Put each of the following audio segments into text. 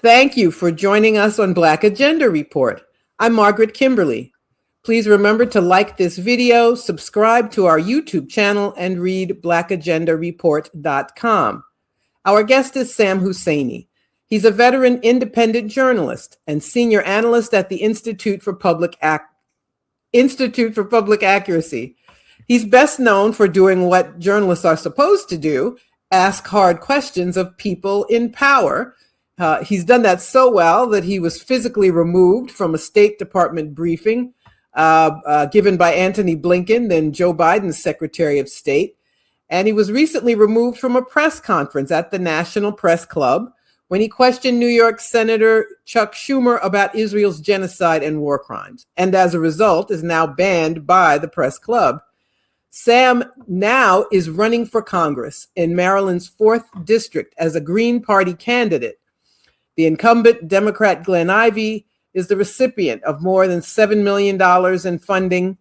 Thank you for joining us on Black Agenda Report. I'm Margaret Kimberly. Please remember to like this video, subscribe to our YouTube channel, and read blackagendareport.com. Our guest is Sam Husseini. He's a veteran independent journalist and senior analyst at the Institute for Public Accuracy. He's best known for doing what journalists are supposed to do, ask hard questions of people in power. He's done that so well that he was physically removed from a State Department briefing given by Antony Blinken, then Joe Biden's Secretary of State. And he was recently removed from a press conference at the National Press Club when he questioned New York Senator Chuck Schumer about Israel's genocide and war crimes, and as a result is now banned by the press club. Sam now is running for Congress in Maryland's 4th District as a Green Party candidate. The incumbent Democrat Glenn Ivey is the recipient of more than $7 million in funding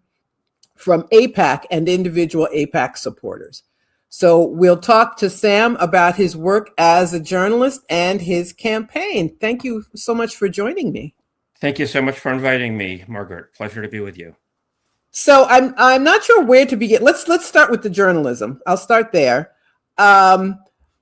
from AIPAC and individual AIPAC supporters. So we'll talk to Sam about his work as a journalist and his campaign. Thank you so much for joining me. Thank you so much for inviting me, Margaret. Pleasure to be with you. So I'm not sure where to begin. Let's start with the journalism. I'll start there.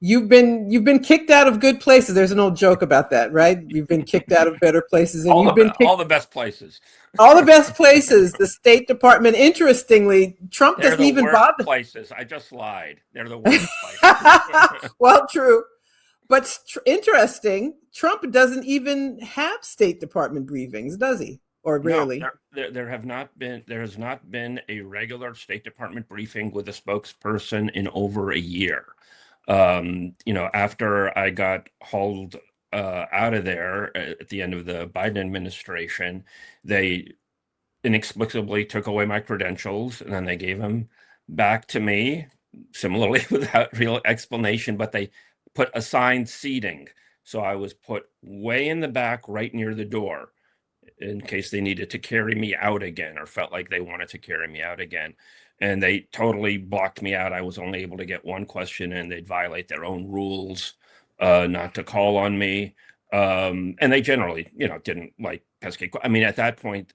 You've been kicked out of good places. There's an old joke about that, right? You've been kicked out of better places, and all the best places. All the best places. The State Department. Interestingly, Trump doesn't even bother. Places. I just lied. They're the worst places. Well, true, but interesting. Trump doesn't even have State Department briefings, does he? Or rarely? No, there has not been a regular State Department briefing with a spokesperson in over a year. After I got hauled out of there at the end of the Biden administration, they inexplicably took away my credentials, and then they gave them back to me, similarly without real explanation, but they put assigned seating. So I was put way in the back, right near the door, in case they needed to carry me out again or felt like they wanted to carry me out again. And they totally blocked me out. I was only able to get one question in. They'd violate their own rules not to call on me. And they generally, didn't like pesky. I mean, at that point,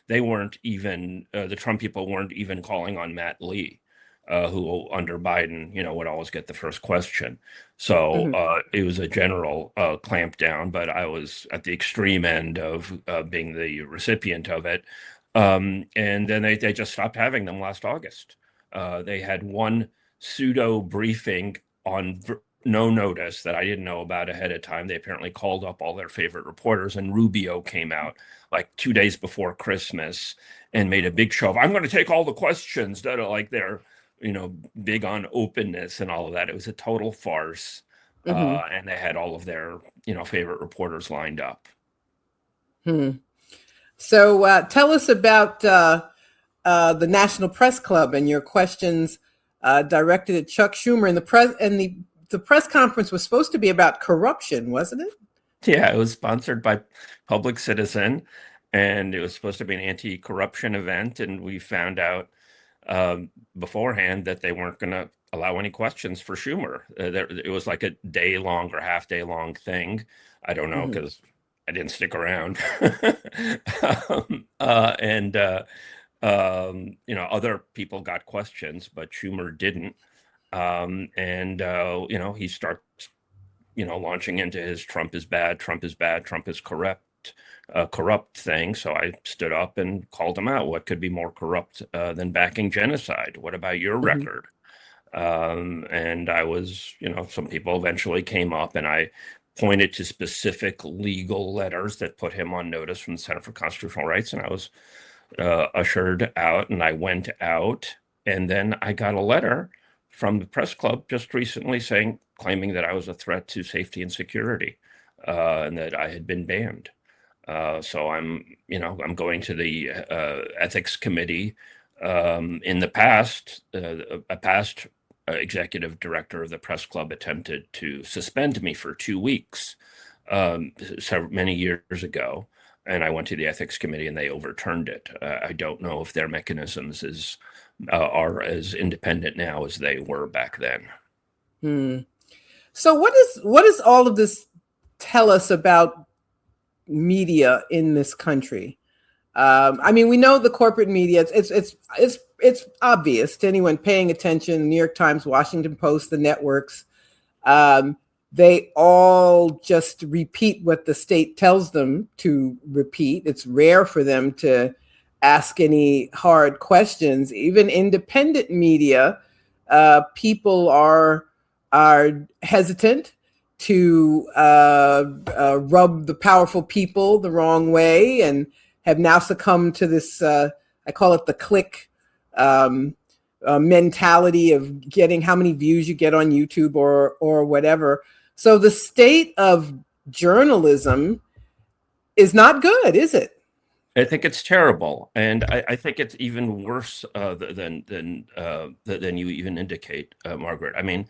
they weren't even, the Trump people weren't even calling on Matt Lee, who under Biden, would always get the first question. So it was a general clampdown, but I was at the extreme end of being the recipient of it. And then they just stopped having them last August. They had one pseudo briefing on no notice that I didn't know about ahead of time. They apparently called up all their favorite reporters, and Rubio came out like 2 days before Christmas and made a big show of, I'm going to take all the questions that are like they're, big on openness and all of that. It was a total farce. And they had all of their, favorite reporters lined up. So tell us about the National Press Club and your questions directed at Chuck Schumer. And the press conference was supposed to be about corruption, wasn't it? Yeah, it was sponsored by Public Citizen, and it was supposed to be an anti-corruption event. And we found out beforehand that they weren't going to allow any questions for Schumer. It was like a day-long or half-day-long thing. I don't know, because I didn't stick around. Other people got questions, but Schumer didn't. He starts, launching into his Trump is bad, Trump is bad, Trump is corrupt thing. So I stood up and called him out. What could be more corrupt than backing genocide? What about your record? And I was, some people eventually came up, and I pointed to specific legal letters that put him on notice from the Center for Constitutional Rights, and I was ushered out, and I went out, and then I got a letter from the press club just recently claiming that I was a threat to safety and security, and that I had been banned. So I'm going to the ethics committee. In the past, a past executive director of the press club attempted to suspend me for 2 weeks many years ago, and I went to the ethics committee and they overturned it. I don't know if their mechanisms are as independent now as they were back then. So what is all of this tell us about media in this country? I mean, we know the corporate media. It's obvious to anyone paying attention. The New York Times, Washington Post, the networks. Um, they all just repeat what the state tells them to repeat. It's rare for them to ask any hard questions. Even independent media, people are hesitant to rub the powerful people the wrong way, and have now succumbed to this. I call it the click mentality of getting how many views you get on YouTube or whatever. So the state of journalism is not good, is it? I think it's terrible, and I think it's even worse than you even indicate, Margaret. I mean,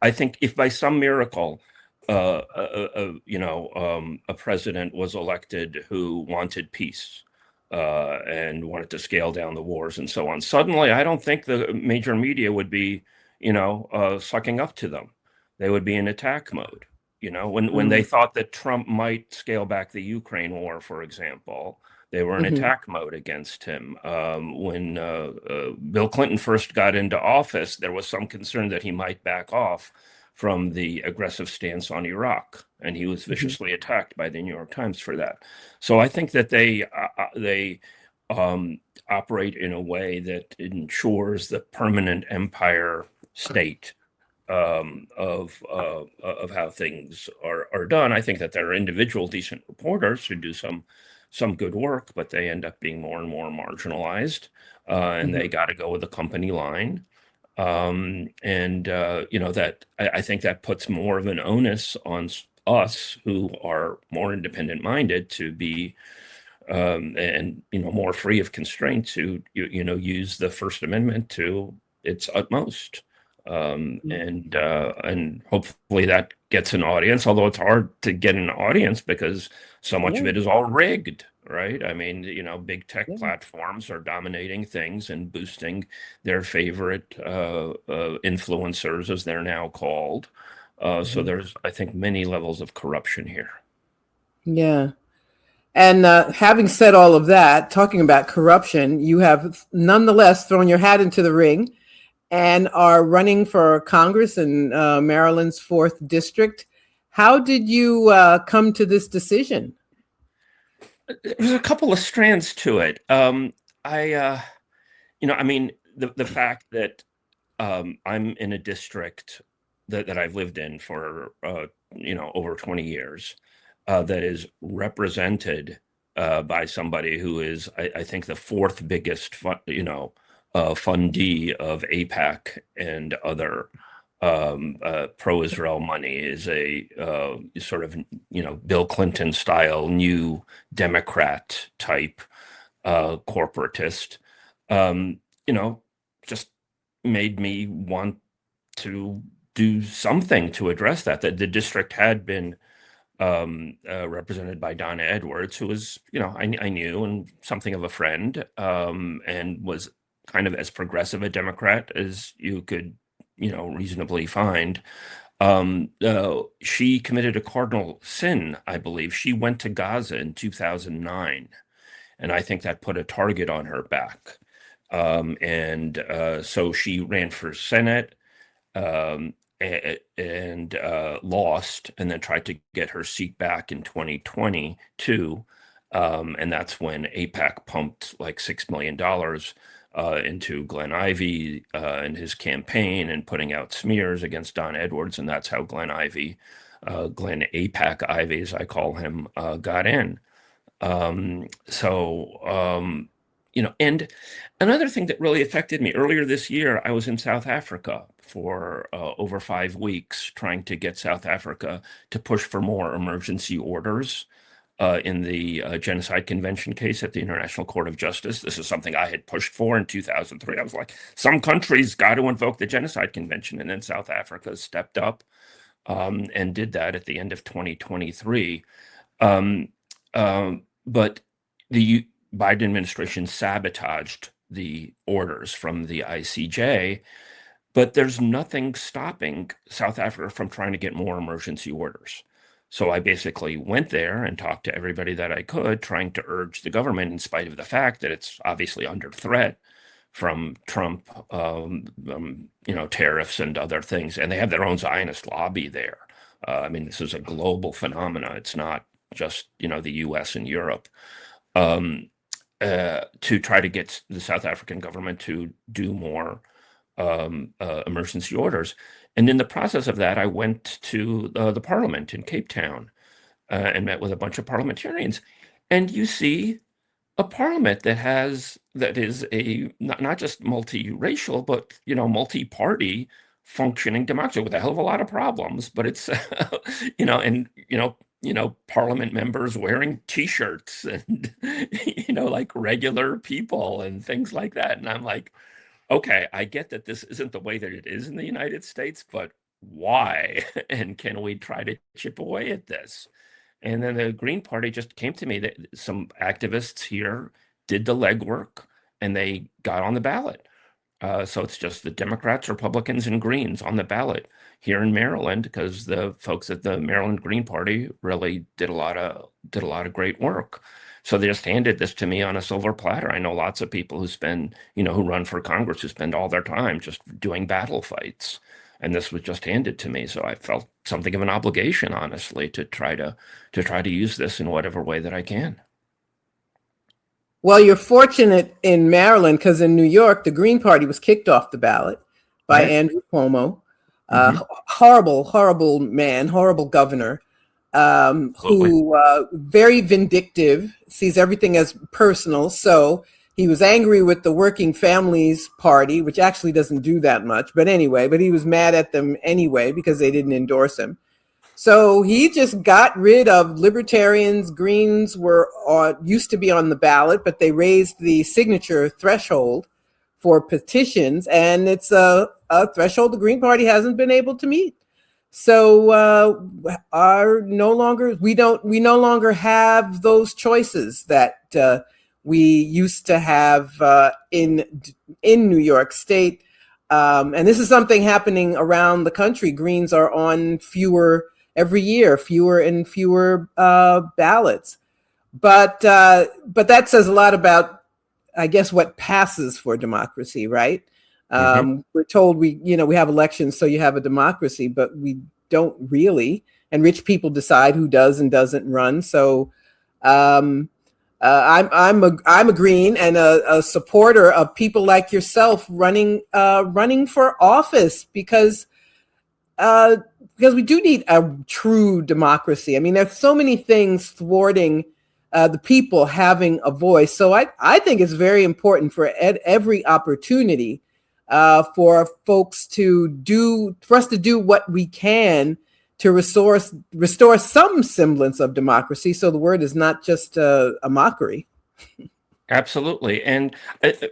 I think if by some miracle, a president was elected who wanted peace and wanted to scale down the wars and so on, suddenly I don't think the major media would be, sucking up to them. They would be in attack mode. When they thought that Trump might scale back the Ukraine war, for example, they were in Mm-hmm. attack mode against him. When Bill Clinton first got into office, there was some concern that he might back off from the aggressive stance on Iraq, and he was Mm-hmm. viciously attacked by the New York Times for that. So I think that they operate in a way that ensures the permanent empire state of how things are done. I think that there are individual decent reporters who do some good work, but they end up being more and more marginalized, and Mm-hmm. they got to go with the company line. That I think that puts more of an onus on us who are more independent minded to be and more free of constraint to use the First Amendment to its utmost. And hopefully that gets an audience, although it's hard to get an audience because so much of Yeah, it is all rigged, right? I mean, big tech yeah. platforms are dominating things and boosting their favorite influencers, as they're now called. So Mm-hmm. there's, I think, many levels of corruption here. Yeah. And having said all of that, talking about corruption, you have nonetheless thrown your hat into the ring and are running for Congress in Maryland's 4th District. How did you come to this decision? There's a couple of strands to it. I, I mean, the fact that I'm in a district that I've lived in for over 20 years, that is represented by somebody who is, I think, the fourth biggest fundee of AIPAC and other pro-Israel money, is a sort of Bill Clinton style new Democrat type corporatist. Um, you know, just made me want to do something to address that. That the district had been represented by Donna Edwards, who was, I knew and something of a friend, and was kind of as progressive a Democrat as you could, reasonably find. She committed a cardinal sin, I believe. She went to Gaza in 2009, and I think that put a target on her back. And so she ran for Senate, um, and lost, and then tried to get her seat back in 2022. And that's when AIPAC pumped like $6 million into Glenn Ivey and his campaign, and putting out smears against Don Edwards. And that's how Glenn Glenn AIPAC Ivey, as I call him, got in. And another thing that really affected me earlier this year, I was in South Africa for over 5 weeks, trying to get South Africa to push for more emergency orders in the Genocide Convention case at the International Court of Justice. This is something I had pushed for in 2003. I was like, some countries got to invoke the Genocide Convention. And then South Africa stepped up and did that at the end of 2023. Um, but the Biden administration sabotaged the orders from the ICJ, but there's nothing stopping South Africa from trying to get more emergency orders. So I basically went there and talked to everybody that I could, trying to urge the government, in spite of the fact that it's obviously under threat from Trump, tariffs and other things. And they have their own Zionist lobby there. I mean, this is a global phenomena. It's not just, the US and Europe. Um, to try to get the South African government to do more emergency orders. And in the process of that, I went to the parliament in Cape Town and met with a bunch of parliamentarians. And you see a parliament that is a not just multiracial, but multi-party functioning democracy with a hell of a lot of problems. But it's and parliament members wearing t-shirts and like regular people and things like that. And I'm like, okay, I get that this isn't the way that it is in the United States, but why? And can we try to chip away at this? And then the Green Party just came to me that some activists here did the legwork and they got on the ballot. So it's just the Democrats, Republicans, and Greens on the ballot here in Maryland, because the folks at the Maryland Green Party really did a lot of great work. So they just handed this to me on a silver platter. I know lots of people who run for Congress, who spend all their time just doing battle fights, and this was just handed to me. So I felt something of an obligation, honestly, to try to use this in whatever way that I can. Well, you're fortunate in Maryland because in New York, the Green Party was kicked off the ballot by Right. Andrew Cuomo. Mm-hmm. Horrible, horrible man, horrible governor, Absolutely. who very vindictive, sees everything as personal. So he was angry with the Working Families Party, which actually doesn't do that much. But anyway, he was mad at them anyway because they didn't endorse him. So he just got rid of libertarians. Greens used to be on the ballot, but they raised the signature threshold for petitions, and it's a threshold the Green Party hasn't been able to meet. So we no longer have those choices that we used to have in New York State. And this is something happening around the country. Greens are on every year, fewer and fewer ballots. But that says a lot about, I guess, what passes for democracy, right? Mm-hmm. We're told we have elections, so you have a democracy, but we don't really. And rich people decide who does and doesn't run. So I'm a Green and a supporter of people like yourself running for office because we do need a true democracy. I mean, there's so many things thwarting the people having a voice. So I think it's very important for every opportunity for us to do what we can to restore some semblance of democracy, so the word is not just a mockery. Absolutely. And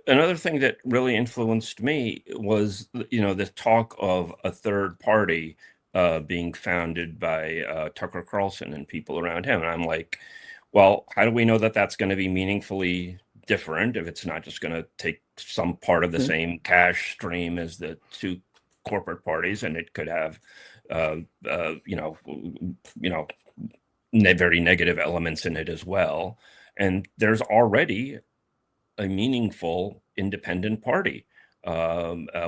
another thing that really influenced me was, the talk of a third party being founded by Tucker Carlson and people around him. And I'm like, well, how do we know that that's going to be meaningfully different if it's not just going to take some part of the Mhm. same cash stream as the two corporate parties, and it could have, uh, uh, you know, you know, very negative elements in it as well. And there's already a meaningful independent party,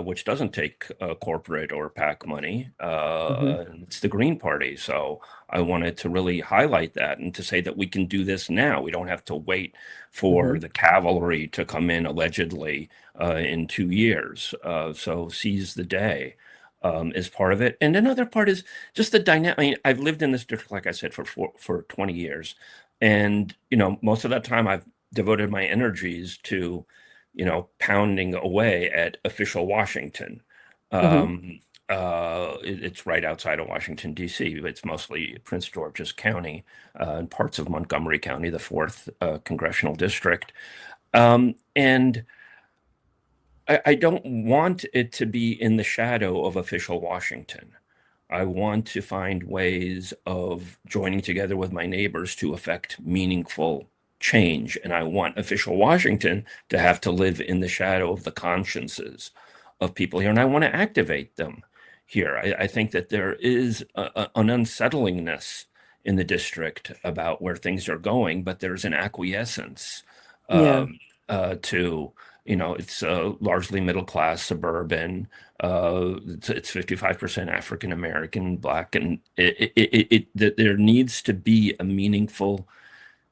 which doesn't take corporate or PAC money. Mhm. It's the Green Party. So I wanted to really highlight that and to say that we can do this now. We don't have to wait for Mhm. the cavalry to come in allegedly in 2 years. So seize the day. Is part of it, and another part is just the dynamic. I mean, I've lived in this district, like I said, for 20 years, and most of that time I've devoted my energies to, pounding away at official Washington. Mhm. It's right outside of Washington, D.C. It's mostly Prince George's County and parts of Montgomery County, the fourth congressional district. And I don't want it to be in the shadow of official Washington. I want to find ways of joining together with my neighbors to affect meaningful change. And I want official Washington to have to live in the shadow of the consciences of people here. And I want to activate them here. I think that there is an unsettlingness in the district about where things are going, but there's an acquiescence Yeah. um, to, it's largely middle class, suburban. It's 55% African American, Black, and there needs to be a meaningful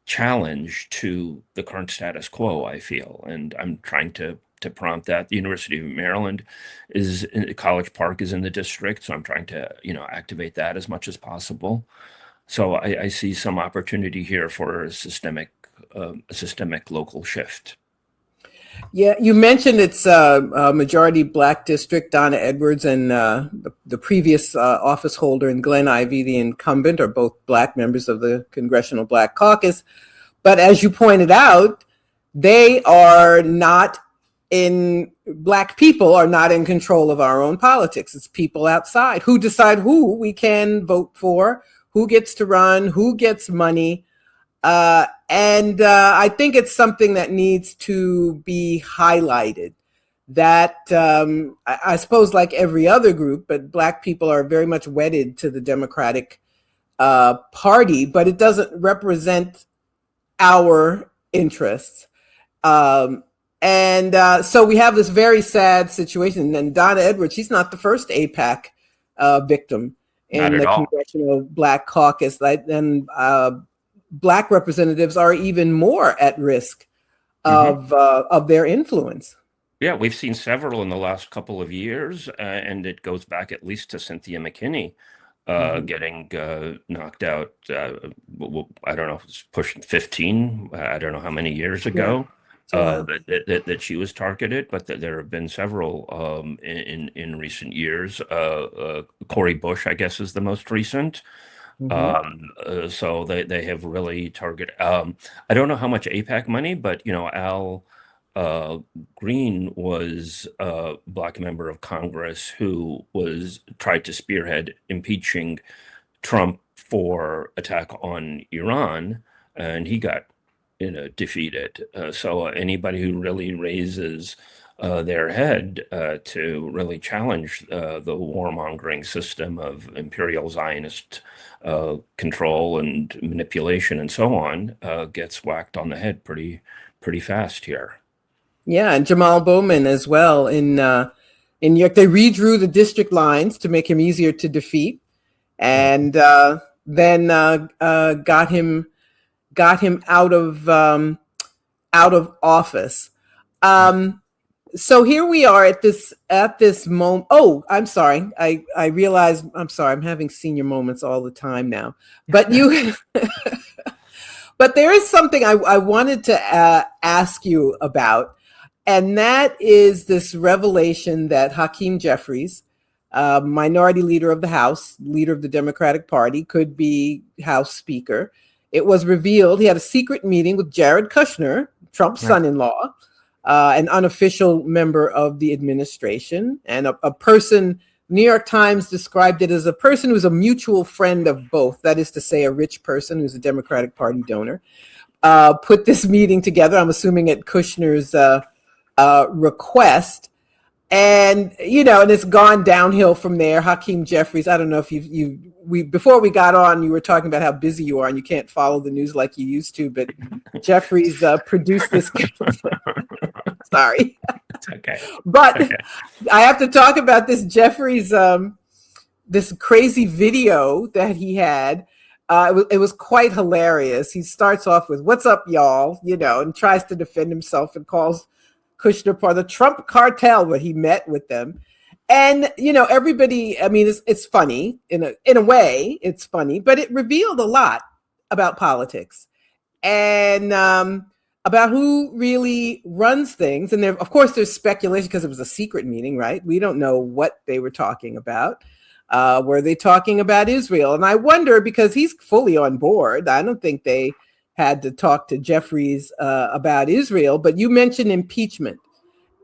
challenge to the current status quo, I feel, and I'm trying to prompt that. The University of Maryland College Park is in the district, so I'm trying to, activate that as much as possible. So I see some opportunity here for a systemic local shift. Yeah, you mentioned it's a majority Black district. Donna Edwards and the previous office holder, and Glenn Ivey, the incumbent, are both Black members of the Congressional Black Caucus. But as you pointed out, they are not Black people are not in control of our own politics. It's people outside who decide who we can vote for, who gets to run, who gets money. And I think it's something that needs to be highlighted. That I suppose, like every other group, but Black people are very much wedded to the Democratic Party, but it doesn't represent our interests. So we have this very sad situation. And Donna Edwards, she's not the first AIPAC victim Not in at the all. Congressional Black Caucus. And Black representatives are even more at risk Hmm. of their influence. Yeah, we've seen several in the last couple of years, and it goes back at least to Cynthia McKinney Mm-hmm. getting knocked out. I don't know, it's pushing 15. I don't know how many years Yeah, ago it's a while. that she was targeted, but there have been several in recent years. Cori Bush, I guess, is the most recent. Mm-hmm. So they have really targeted. I don't know how much APAC money, but Al uh, Green was a Black member of Congress who was tried to spearhead impeaching Trump for attack on Iran, and he got defeated. So anybody who really raises their head to really challenge the warmongering system of imperial Zionist control and manipulation and so on gets whacked on the head pretty fast here. Yeah, and Jamal Bowman as well in New York. They redrew the district lines to make him easier to defeat, and then got him out of office. Um, so here we are at this moment. Oh, I'm sorry. I realize I'm sorry. I'm having senior moments all the time now. But you, but there is something I wanted to ask you about, and that is this revelation that Hakeem Jeffries, minority leader of the House, leader of the Democratic Party, could be House Speaker. It was revealed he had a secret meeting with Jared Kushner, Trump's Right. son-in-law, an unofficial member of the administration, and a person. New York Times described it as a person who's a mutual friend of both. That is to say, a rich person who's a Democratic Party donor. Put this meeting together, I'm assuming at Kushner's request. And and it's gone downhill from there. Hakeem Jeffries, I don't know if we before we got on, you were talking about how busy you are and you can't follow the news like you used to, but Jeffries produced this. Sorry, It's okay. but Okay. I have to talk about this Jeffries, this crazy video that he had. It was quite hilarious. He starts off with "What's up, y'all?" And tries to defend himself and calls Kushner part of the Trump cartel when he met with them. And everybody. I mean, it's funny in a way. It's funny, but it revealed a lot about politics and about who really runs things. And there, of course, there's speculation because it was a secret meeting, right? We don't know what they were talking about. Were they talking about Israel? And I wonder, because he's fully on board. I don't think they had to talk to Jeffries about Israel, but you mentioned impeachment.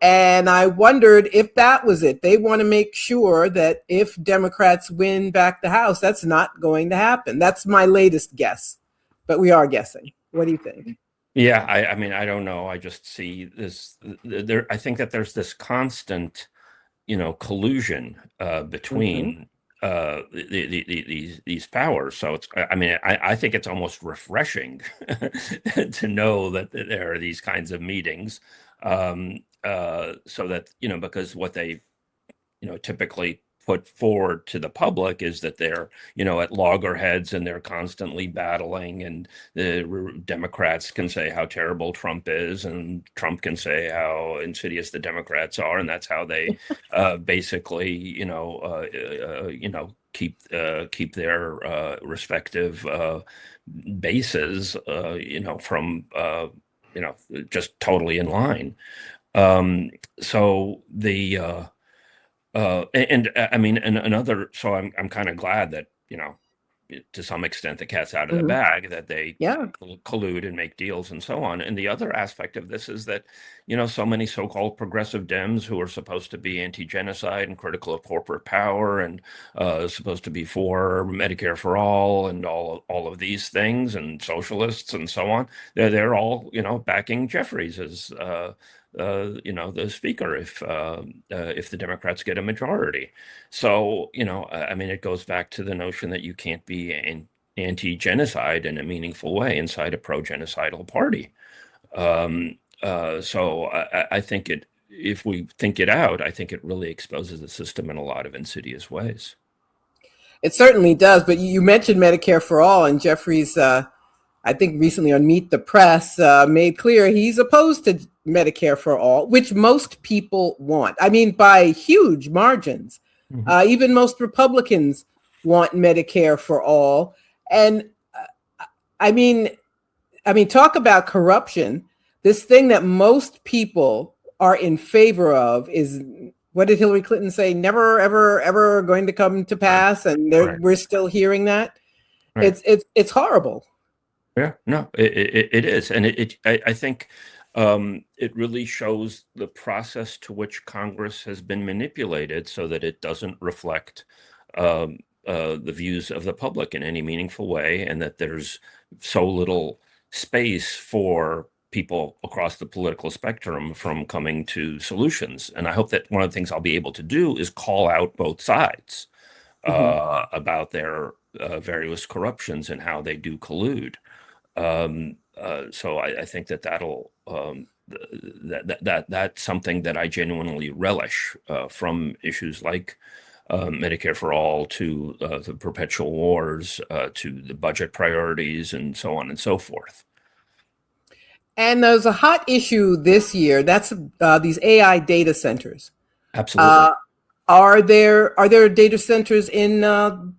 And I wondered if that was it. They want to make sure that if Democrats win back the House, that's not going to happen. That's my latest guess, but we are guessing. What do you think? Yeah, I mean, I don't know. I just see this I think that there's this constant, collusion Mm-hmm. between these powers. So it's, I mean, I think it's almost refreshing to know that there are these kinds of meetings, so that, because what they, typically put forward to the public is that they're, at loggerheads and they're constantly battling, and the Democrats can say how terrible Trump is, and Trump can say how insidious the Democrats are, and that's how they basically, keep their respective bases, from just totally in line. So the I mean, and another, so I'm kind of glad that, to some extent the cat's out of the Mhm. bag, that they Yeah. collude and make deals and so on. And the other aspect of this is that, so many so-called progressive Dems who are supposed to be anti-genocide and critical of corporate power, and supposed to be for Medicare for all and all of these things, and socialists and so on, they're all, backing Jeffries as the speaker if the Democrats get a majority. So, I mean, it goes back to the notion that you can't be anti-genocide in a meaningful way inside a pro-genocidal party. So I think if we think it out, I think it really exposes the system in a lot of insidious ways. It certainly does. But you mentioned Medicare for all, and Jeffries, I think recently on Meet the Press, made clear he's opposed to Medicare for all, which most people want. I mean, by huge margins. Mhm. Even most Republicans want Medicare for all. And I mean, talk about corruption. This thing that most people are in favor of is, what did Hillary Clinton say? Never, ever, ever going to come to Right, pass, and right, we're still hearing that. right. It's horrible. Yeah, no, it is, and I think it really shows the process to which Congress has been manipulated so that it doesn't reflect um, the views of the public in any meaningful way, and that there's so little space for people across the political spectrum from coming to solutions. And I hope that one of the things I'll be able to do is call out both sides Mhm. about their various corruptions and how they do collude. So I think that that'll that's something that I genuinely relish, from issues like Medicare for all to the perpetual wars, to the budget priorities and so on and so forth. And there's a hot issue this year. That's these AI data centers. Uh, Absolutely. are there data centers in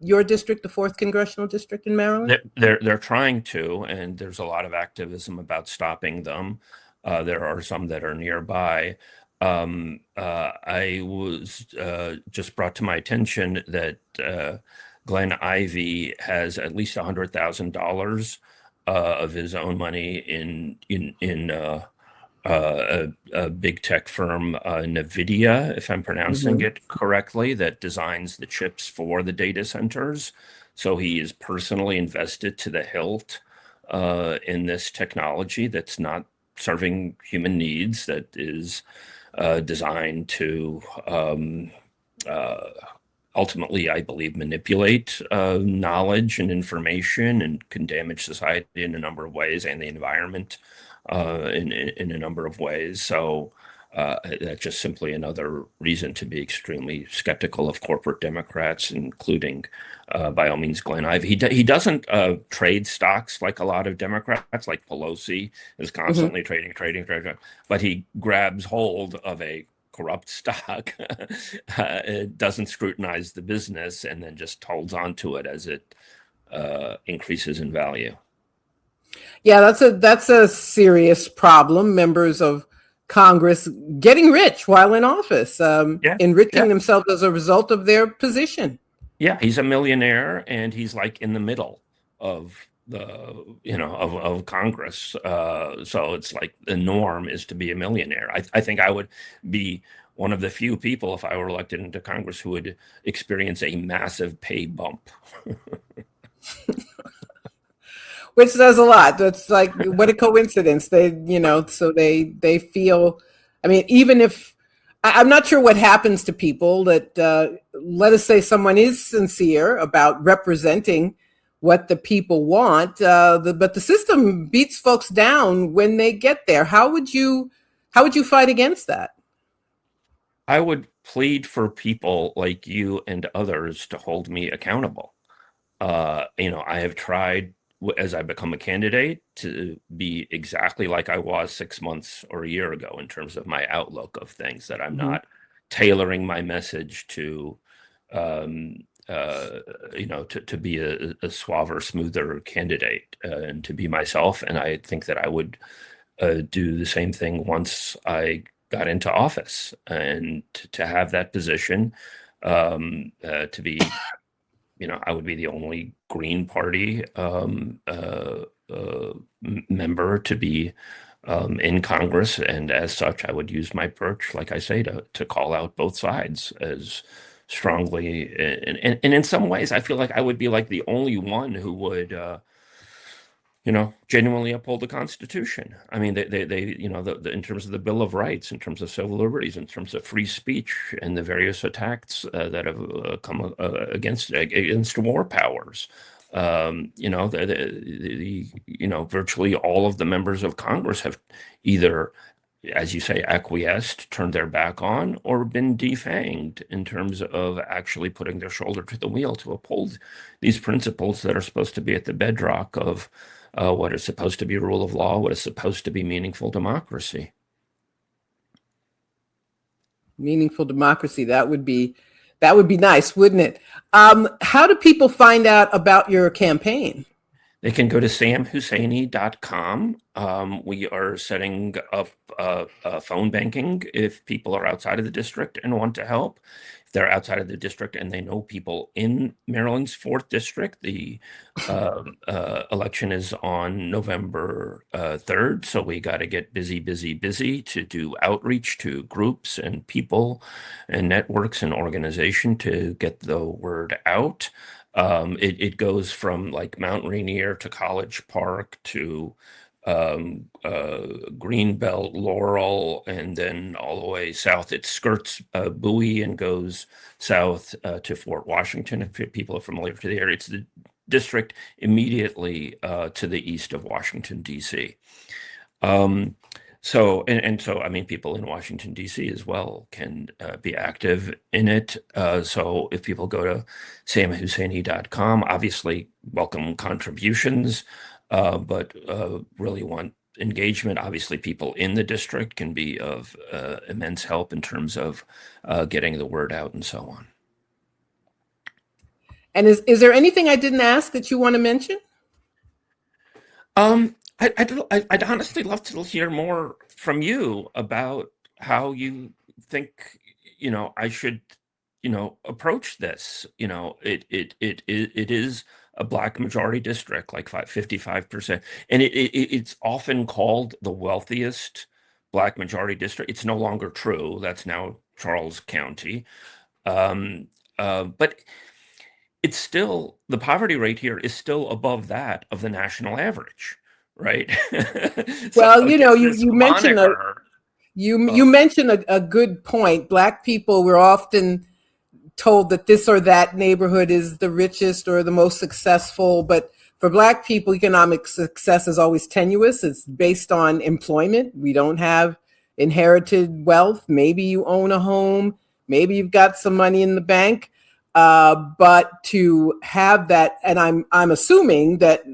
your district, the fourth congressional district in Maryland? They're trying to, and there's a lot of activism about stopping them. There are some that are nearby. I was just brought to my attention that Glenn Ivey has at least $100,000 of his own money in a big tech firm, NVIDIA, if I'm pronouncing Mhm. it correctly, that designs the chips for the data centers. So he is personally invested to the hilt in this technology that's not serving human needs, that is designed to uh, ultimately, I believe, manipulate knowledge and information, and can damage society in a number of ways, and the environment in a number of ways. So that's just simply another reason to be extremely skeptical of corporate Democrats, including, by all means, Glenn Ivey. He doesn't trade stocks like a lot of Democrats, like Pelosi is Mhm. constantly trading, but he grabs hold of a corrupt stock, it doesn't scrutinize the business, and then just holds on to it as it increases in value. Yeah, that's a serious problem. Members of Congress getting rich while in office, Yeah, enriching yeah, themselves as a result of their position. yeah. He's a millionaire, and he's like in the middle of of Congress. So it's like the norm is to be a millionaire. I think I would be one of the few people, if I were elected into Congress, who would experience a massive pay bump. Which says a lot. That's like, what a coincidence. So they feel. I mean, even if I'm not sure what happens to people that, let us say someone is sincere about representing what the people want, but the system beats folks down when they get there. How would you fight against that? I would plead for people like you and others to hold me accountable. I have tried as I become a candidate to be exactly like I was 6 months or a year ago in terms of my outlook of things, that I'm Mhm. not tailoring my message to, um, to be a suaver, smoother candidate, and to be myself. And I think that I would do the same thing once I got into office, and to have that position, to be, I would be the only Green Party member to be in Congress, and as such, I would use my perch, like I say, to call out both sides as strongly. And in some ways, I feel like I would be like the only one who would, genuinely uphold the Constitution. I mean, in terms of the Bill of Rights, in terms of civil liberties, in terms of free speech, and the various attacks that have come against war powers. Virtually all of the members of Congress have either, as you say, acquiesced, turned their back on, or been defanged in terms of actually putting their shoulder to the wheel to uphold these principles that are supposed to be at the bedrock of what is supposed to be rule of law, what is supposed to be meaningful democracy. Meaningful democracy. That would be nice, wouldn't it? How do people find out about your campaign? They can go to samhusseini.com. We are setting up phone banking if people are outside of the district and want to help. If they're outside of the district and they know people in Maryland's 4th district, the election is on November 3rd. So we got to get busy, busy, busy to do outreach to groups and people and networks and organization to get the word out. It goes from like Mount Rainier to College Park to Greenbelt, Laurel, and then all the way south. It skirts Bowie and goes south to Fort Washington. If people are familiar with the area, it's the district immediately to the east of Washington, D.C. Um, so I mean, people in Washington, D.C. as well can be active in it. So if people go to samhusseini.com, obviously welcome contributions, but really want engagement. Obviously, people in the district can be of immense help in terms of getting the word out and so on. And is there anything I didn't ask that you want to mention? I'd honestly love to hear more from you about how you think, I should, approach this. It is a Black majority district, like 55%, and it's often called the wealthiest Black majority district. It's no longer true. That's now Charles County. But it's still, the poverty rate here is still above that of the national average, right? So Well, it you gets this you mentioned a moniker you of, mentioned a good point. Black people were often told that this or that neighborhood is the richest or the most successful, but for Black people, economic success is always tenuous. It's based on employment. We don't have inherited wealth. Maybe you own a home, maybe you've got some money in the bank, but to have that, and I'm assuming that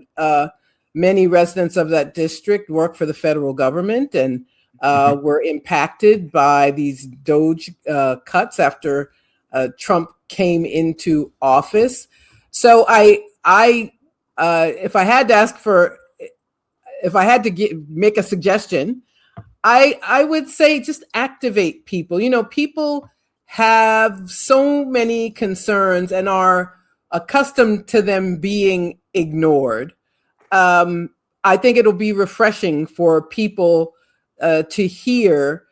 many residents of that district work for the federal government and Mhm. were impacted by these Doge cuts after Trump came into office. So if I had to make a suggestion, I would say just activate people. People have so many concerns and are accustomed to them being ignored. um, I think it'll be refreshing for people to hear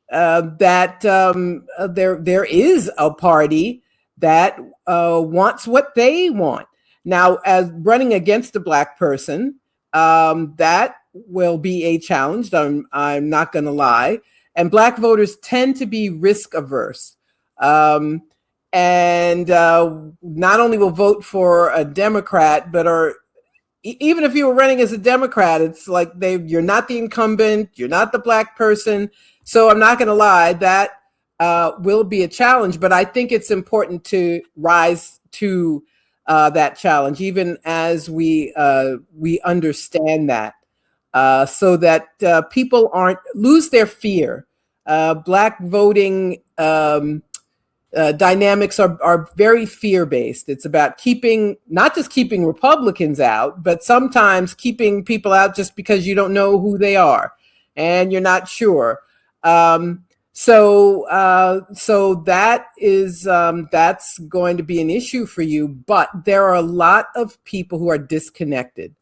that there is a party that wants what they want. Now, as running against a Black person, that will be a challenge. I'm not going to lie, and Black voters tend to be risk averse. And not only will vote for a Democrat, but even if you were running as a Democrat, it's like you're not the incumbent, you're not the Black person. So I'm not going to lie, that will be a challenge, but I think it's important to rise to that challenge, even as we understand that, so that people lose their fear. Black voting dynamics are very fear-based. It's about not just keeping Republicans out, but sometimes keeping people out just because you don't know who they are and you're not sure. So that's going to be an issue for you. But there are a lot of people who are disconnected.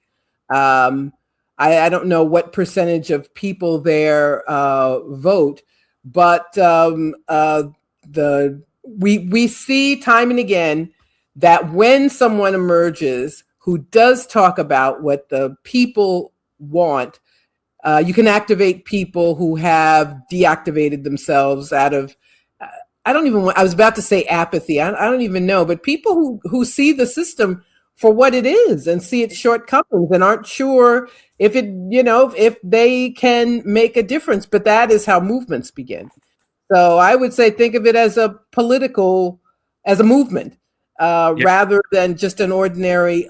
I don't know what percentage of people there vote, but we see time and again that when someone emerges who does talk about what the people want, you can activate people who have deactivated themselves out of, I was about to say apathy. I don't even know, but people who see the system for what it is and see its shortcomings and aren't sure if if they can make a difference. But that is how movements begin. So I would say think of it as a movement, rather than just an ordinary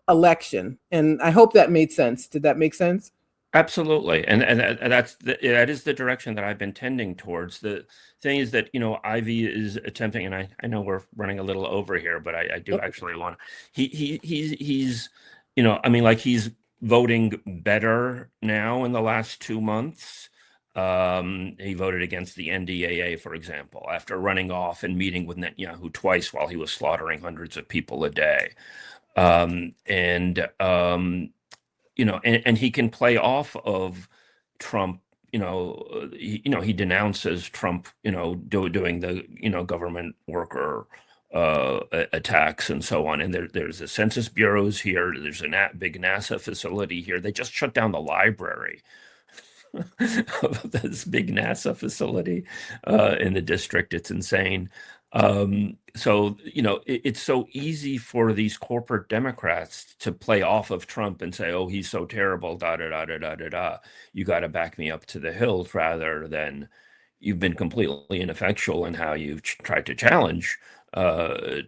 election. And I hope that made sense. Did that make sense? Absolutely, and that is the direction that I've been tending towards. The thing is that Ivy is attempting, and I know we're running a little over here, but I do actually want he's he's voting better now in the last 2 months. He voted against the NDAA, for example, after running off and meeting with Netanyahu twice while he was slaughtering hundreds of people a day. And he can play off of Trump. He denounces Trump, doing the, government worker attacks and so on. And there's the Census Bureaus here. There's a big NASA facility here. They just shut down the library of this big NASA facility in the district. It's insane. So it's so easy for these corporate Democrats to play off of Trump and say, oh, he's so terrible, da da da da da da da. You got to back me up to the hilt, rather than you've been completely ineffectual in how you've tried to challenge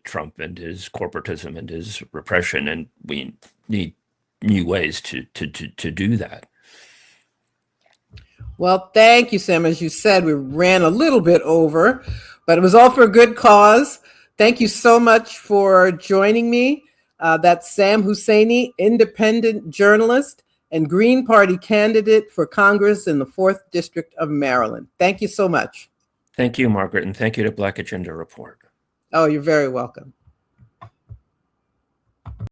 Trump and his corporatism and his repression, and we need new ways to do that. Well, thank you, Sam. As you said, we ran a little bit over, but it was all for a good cause. Thank you so much for joining me. That's Sam Husseini, independent journalist and Green Party candidate for Congress in the 4th District of Maryland. Thank you so much. Thank you, Margaret, and thank you to Black Agenda Report. Oh, you're very welcome.